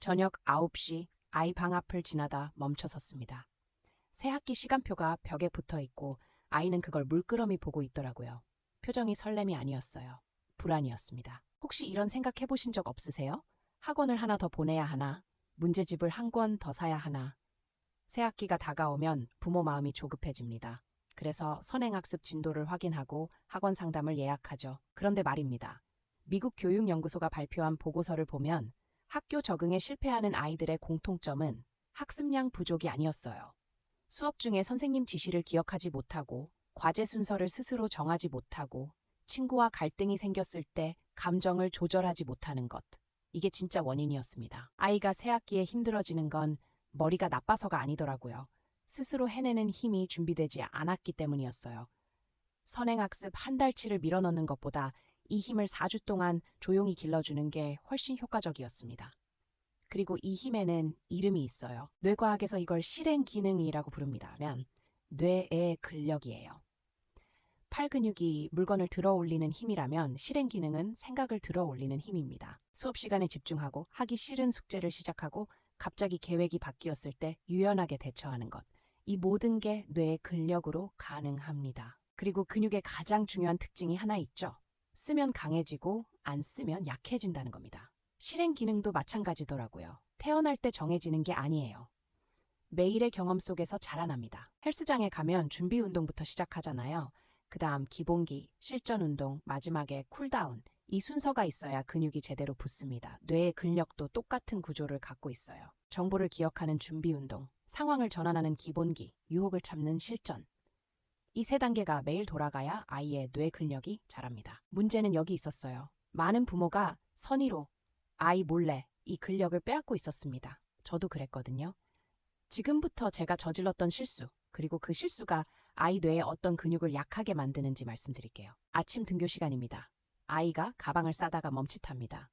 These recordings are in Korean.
저녁 9시 아이 방 앞을 지나다 멈춰섰습니다. 새학기 시간표가 벽에 붙어 있고 아이는 그걸 물끄러미 보고 있더라고요. 표정이 설렘이 아니었어요. 불안이었습니다. 혹시 이런 생각 해보신 적 없으세요? 학원을 하나 더 보내야 하나? 문제집을 한 권 더 사야 하나? 새학기가 다가오면 부모 마음이 조급해집니다. 그래서 선행학습 진도를 확인하고 학원 상담을 예약하죠. 그런데 말입니다. 미국 교육연구소가 발표한 보고서를 보면 학교 적응에 실패하는 아이들의 공통점은 학습량 부족이 아니었어요. 수업 중에 선생님 지시를 기억하지 못하고, 과제 순서를 스스로 정하지 못하고, 친구와 갈등이 생겼을 때 감정을 조절하지 못하는 것. 이게 진짜 원인이었습니다. 아이가 새학기에 힘들어지는 건 머리가 나빠서가 아니더라고요. 스스로 해내는 힘이 준비되지 않았기 때문이었어요. 선행학습 한 달치를 밀어넣는 것보다 이 힘을 4주 동안 조용히 길러주는 게 훨씬 효과적이었습니다. 그리고 이 힘에는 이름이 있어요. 뇌과학에서 이걸 실행기능이라고 부릅니다. 뇌의 근력이에요. 팔 근육이 물건을 들어 올리는 힘이라면 실행기능은 생각을 들어 올리는 힘입니다. 수업 시간에 집중하고 하기 싫은 숙제를 시작하고 갑자기 계획이 바뀌었을 때 유연하게 대처하는 것. 이 모든 게 뇌의 근력으로 가능합니다. 그리고 근육의 가장 중요한 특징이 하나 있죠. 쓰면 강해지고 안 쓰면 약해진다는 겁니다. 실행 기능도 마찬가지더라고요. 태어날 때 정해지는 게 아니에요. 매일의 경험 속에서 자라납니다. 헬스장에 가면 준비 운동부터 시작하잖아요. 그 다음 기본기, 실전 운동, 마지막에 쿨다운. 이 순서가 있어야 근육이 제대로 붙습니다. 뇌의 근력도 똑같은 구조를 갖고 있어요. 정보를 기억하는 준비 운동, 상황을 전환하는 기본기, 유혹을 참는 실전. 이 세 단계가 매일 돌아가야 아이의 뇌 근력이 자랍니다. 문제는 여기 있었어요. 많은 부모가 선의로 아이 몰래 이 근력을 빼앗고 있었습니다. 저도 그랬거든요. 지금부터 제가 저질렀던 실수, 그리고 그 실수가 아이 뇌의 어떤 근육을 약하게 만드는지 말씀드릴게요. 아침 등교 시간입니다. 아이가 가방을 싸다가 멈칫합니다.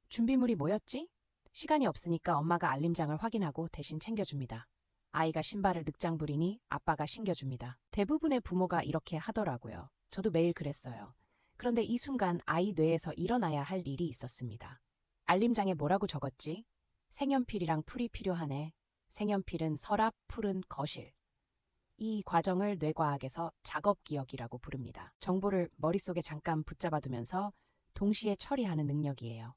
준비물이 뭐였지? 시간이 없으니까 엄마가 알림장을 확인하고 대신 챙겨줍니다. 아이가 신발을 늑장 부리니 아빠가 신겨줍니다. 대부분의 부모가 이렇게 하더라고요. 저도 매일 그랬어요. 그런데 이 순간 아이 뇌에서 일어나야 할 일이 있었습니다. 알림장에 뭐라고 적었지? 색연필이랑 풀이 필요하네. 색연필은 서랍, 풀은 거실. 이 과정을 뇌과학에서 작업기억이라고 부릅니다. 정보를 머릿속에 잠깐 붙잡아두면서 동시에 처리하는 능력이에요.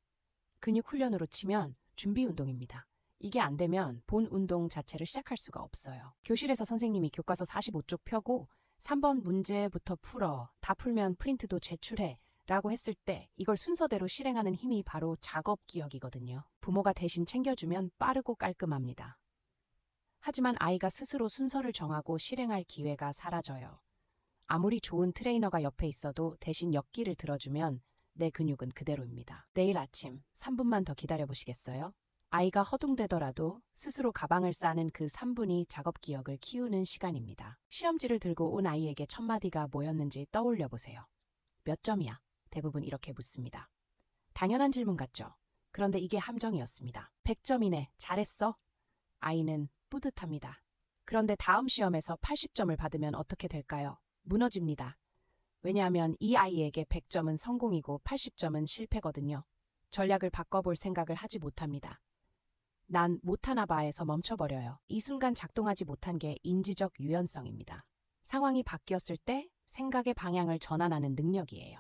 근육 훈련으로 치면 준비 운동입니다. 이게 안 되면 본 운동 자체를 시작할 수가 없어요. 교실에서 선생님이 교과서 45쪽 펴고 3번 문제부터 풀어. 다 풀면 프린트도 제출해. 라고 했을 때 이걸 순서대로 실행하는 힘이 바로 작업기억이거든요. 부모가 대신 챙겨주면 빠르고 깔끔합니다. 하지만 아이가 스스로 순서를 정하고 실행할 기회가 사라져요. 아무리 좋은 트레이너가 옆에 있어도 대신 역기를 들어주면 내 근육은 그대로입니다. 내일 아침 3분만 더 기다려보시겠어요? 아이가 허둥대더라도 스스로 가방을 싸는 그 3분이 작업 기억을 키우는 시간입니다. 시험지를 들고 온 아이에게 첫 마디가 뭐였는지 떠올려 보세요. 몇 점이야? 대부분 이렇게 묻습니다. 당연한 질문 같죠? 그런데 이게 함정이었습니다. 100점이네. 잘했어? 아이는 뿌듯합니다. 그런데 다음 시험에서 80점을 받으면 어떻게 될까요? 무너집니다. 왜냐하면 이 아이에게 100점은 성공이고 80점은 실패거든요. 전략을 바꿔볼 생각을 하지 못합니다. 난 못하나 봐에서 멈춰버려요. 이 순간 작동하지 못한 게 인지적 유연성입니다. 상황이 바뀌었을 때 생각의 방향을 전환하는 능력이에요.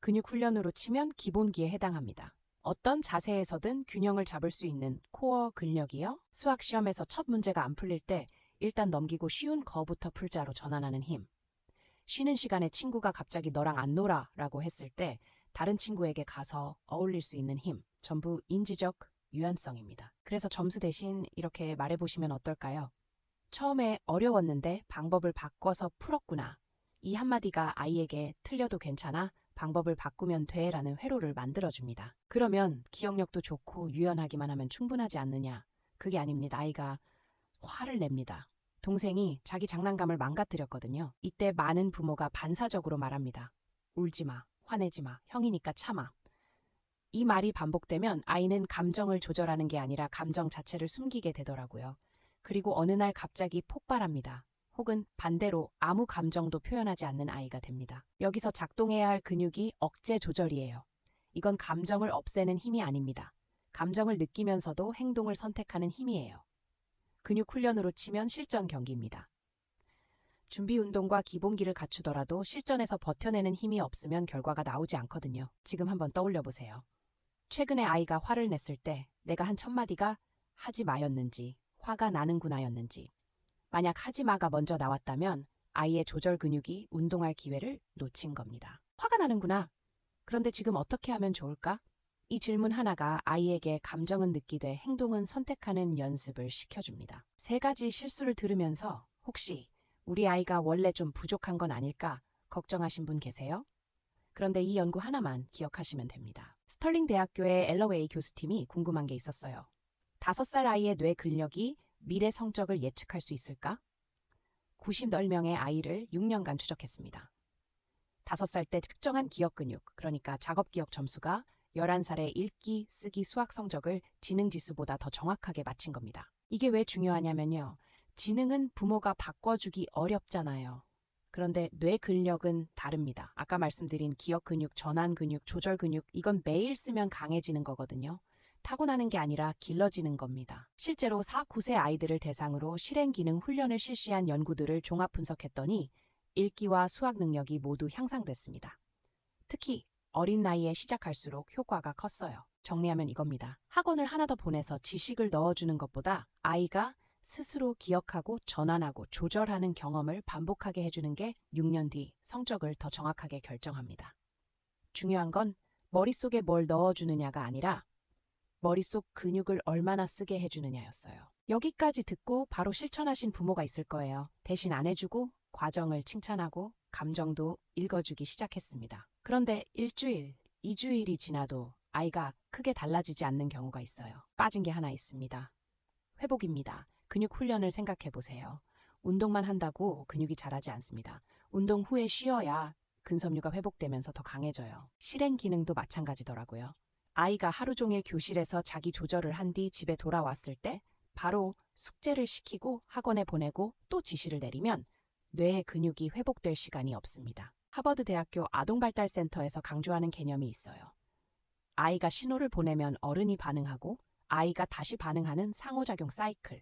근육 훈련으로 치면 기본기에 해당합니다. 어떤 자세에서든 균형을 잡을 수 있는 코어 근력이요. 수학 시험에서 첫 문제가 안 풀릴 때 일단 넘기고 쉬운 거부터 풀자로 전환하는 힘. 쉬는 시간에 친구가 갑자기 너랑 안 놀아 라고 했을 때 다른 친구에게 가서 어울릴 수 있는 힘. 전부 인지적 유연성입니다. 그래서 점수 대신 이렇게 말해보시면 어떨까요? 처음에 어려웠는데 방법을 바꿔서 풀었구나. 이 한마디가 아이에게 틀려도 괜찮아, 방법을 바꾸면 돼 라는 회로를 만들어줍니다. 그러면 기억력도 좋고 유연하기만 하면 충분하지 않느냐? 그게 아닙니다. 아이가 화를 냅니다. 동생이 자기 장난감을 망가뜨렸거든요. 이때 많은 부모가 반사적으로 말합니다. 울지 마, 화내지 마, 형이니까 참아. 이 말이 반복되면 아이는 감정을 조절하는 게 아니라 감정 자체를 숨기게 되더라고요. 그리고 어느 날 갑자기 폭발합니다. 혹은 반대로 아무 감정도 표현하지 않는 아이가 됩니다. 여기서 작동해야 할 근육이 억제 조절이에요. 이건 감정을 없애는 힘이 아닙니다. 감정을 느끼면서도 행동을 선택하는 힘이에요. 근육 훈련으로 치면 실전 경기입니다. 준비 운동과 기본기를 갖추더라도 실전에서 버텨내는 힘이 없으면 결과가 나오지 않거든요. 지금 한번 떠올려 보세요. 최근에 아이가 화를 냈을 때 내가 한 첫마디가 하지 마였는지 화가 나는구나였는지, 만약 하지 마가 먼저 나왔다면 아이의 조절 근육이 운동할 기회를 놓친 겁니다. 화가 나는구나. 그런데 지금 어떻게 하면 좋을까? 이 질문 하나가 아이에게 감정은 느끼되 행동은 선택하는 연습을 시켜줍니다. 3가지 실수를 들으면서 혹시 우리 아이가 원래 좀 부족한 건 아닐까 걱정하신 분 계세요? 그런데 이 연구 하나만 기억하시면 됩니다. 스털링 대학교의 엘러웨이 교수팀이 궁금한 게 있었어요. 5살 아이의 뇌 근력이 미래 성적을 예측할 수 있을까? 90명의 아이를 6년간 추적했습니다. 5살 때 측정한 기억 근육, 그러니까 작업 기억 점수가 11살의 읽기, 쓰기, 수학 성적을 지능 지수보다 더 정확하게 맞힌 겁니다. 이게 왜 중요하냐면요. 지능은 부모가 바꿔주기 어렵잖아요. 그런데 뇌 근력은 다릅니다. 아까 말씀드린 기억 근육, 전환 근육, 조절 근육, 이건 매일 쓰면 강해지는 거거든요. 타고나는 게 아니라 길러지는 겁니다. 실제로 4, 9세 아이들을 대상으로 실행 기능 훈련을 실시한 연구들을 종합 분석했더니 읽기와 수학 능력이 모두 향상됐습니다. 특히 어린 나이에 시작할수록 효과가 컸어요. 정리하면 이겁니다. 학원을 하나 더 보내서 지식을 넣어주는 것보다 아이가 스스로 기억하고 전환하고 조절하는 경험을 반복하게 해주는 게 6년 뒤 성적을 더 정확하게 결정합니다. 중요한 건 머릿속에 뭘 넣어주느냐가 아니라 머릿속 근육을 얼마나 쓰게 해주느냐였어요. 여기까지 듣고 바로 실천하신 부모가 있을 거예요. 대신 안 해주고 과정을 칭찬하고 감정도 읽어주기 시작했습니다. 그런데 1주일, 2주일이 지나도 아이가 크게 달라지지 않는 경우가 있어요. 빠진 게 하나 있습니다. 회복입니다. 근육 훈련을 생각해 보세요. 운동만 한다고 근육이 자라지 않습니다. 운동 후에 쉬어야 근섬유가 회복되면서 더 강해져요. 실행 기능도 마찬가지더라고요. 아이가 하루 종일 교실에서 자기 조절을 한 뒤 집에 돌아왔을 때 바로 숙제를 시키고 학원에 보내고 또 지시를 내리면 뇌의 근육이 회복될 시간이 없습니다. 하버드 대학교 아동발달센터에서 강조하는 개념이 있어요. 아이가 신호를 보내면 어른이 반응하고 아이가 다시 반응하는 상호작용 사이클.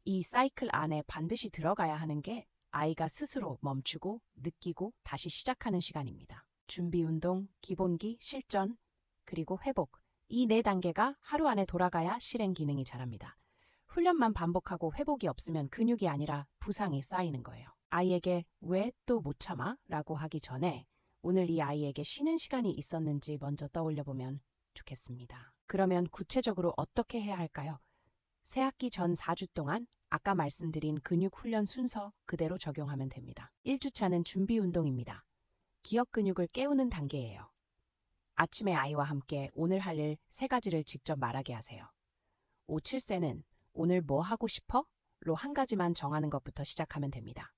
이 사이클 안에 반드시 들어가야 하는 게 아이가 스스로 멈추고 느끼고 다시 시작하는 시간입니다. 준비 운동, 기본기, 실전, 그리고 회복. 이 4단계가 하루 안에 돌아가야 실행 기능이 자랍니다. 훈련만 반복하고 회복이 없으면 근육이 아니라 부상이 쌓이는 거예요. 아이에게 왜 또 못 참아? 라고 하기 전에 오늘 이 아이에게 쉬는 시간이 있었는지 먼저 떠올려 보면 좋겠습니다. 그러면 구체적으로 어떻게 해야 할까요? 새학기 전 4주 동안 아까 말씀드린 근육 훈련 순서 그대로 적용하면 됩니다. 1주차는 준비 운동입니다. 기억 근육을 깨우는 단계예요. 아침에 아이와 함께 오늘 할 일 3가지를 직접 말하게 하세요. 5, 7세는 오늘 뭐 하고 싶어? 로 한 가지만 정하는 것부터 시작하면 됩니다.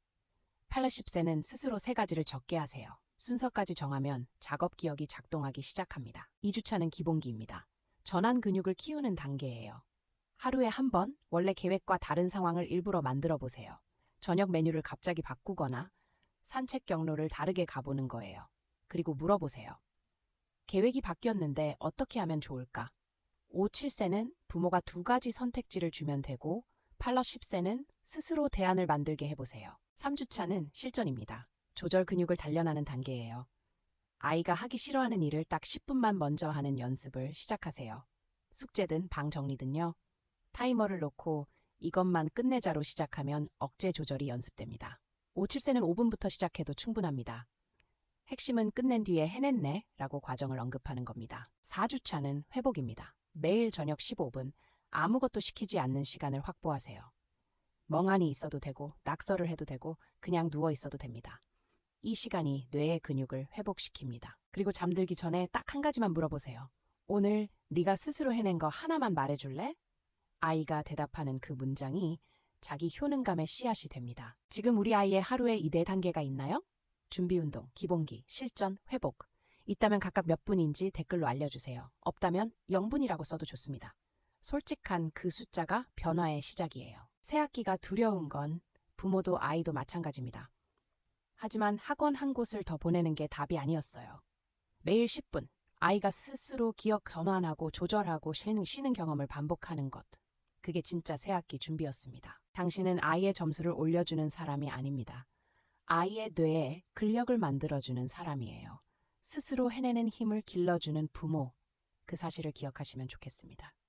8, 10세는 스스로 3가지를 적게 하세요. 순서까지 정하면 작업 기억이 작동하기 시작합니다. 2주차는 기본기입니다. 전환 근육을 키우는 단계예요. 하루에 한 번 원래 계획과 다른 상황을 일부러 만들어 보세요. 저녁 메뉴를 갑자기 바꾸거나 산책 경로를 다르게 가보는 거예요. 그리고 물어보세요. 계획이 바뀌었는데 어떻게 하면 좋을까? 5, 7세는 부모가 2가지 선택지를 주면 되고 8, 10세는 스스로 대안을 만들게 해보세요. 3주차는 실전입니다. 조절 근육을 단련하는 단계예요. 아이가 하기 싫어하는 일을 딱 10분만 먼저 하는 연습을 시작하세요. 숙제든 방 정리든요. 타이머를 놓고 이것만 끝내자로 시작하면 억제 조절이 연습됩니다. 5, 7세는 5분부터 시작해도 충분합니다. 핵심은 끝낸 뒤에 해냈네 라고 과정을 언급하는 겁니다. 4주차는 회복입니다. 매일 저녁 15분 아무것도 시키지 않는 시간을 확보하세요. 멍하니 있어도 되고 낙서를 해도 되고 그냥 누워 있어도 됩니다. 이 시간이 뇌의 근육을 회복시킵니다. 그리고 잠들기 전에 딱 한 가지만 물어보세요. 오늘 네가 스스로 해낸 거 하나만 말해줄래? 아이가 대답하는 그 문장이 자기 효능감의 씨앗이 됩니다. 지금 우리 아이의 하루에 이 4단계가 있나요? 준비운동, 기본기, 실전, 회복. 있다면 각각 몇 분인지 댓글로 알려주세요. 없다면 0분이라고 써도 좋습니다. 솔직한 그 숫자가 변화의 시작이에요. 새학기가 두려운 건 부모도 아이도 마찬가지입니다. 하지만 학원 한 곳을 더 보내는 게 답이 아니었어요. 매일 10분, 아이가 스스로 기억 전환하고 조절하고 쉬는 경험을 반복하는 것. 그게 진짜 새학기 준비였습니다. 당신은 아이의 점수를 올려주는 사람이 아닙니다. 아이의 뇌에 근력을 만들어주는 사람이에요. 스스로 해내는 힘을 길러주는 부모. 그 사실을 기억하시면 좋겠습니다.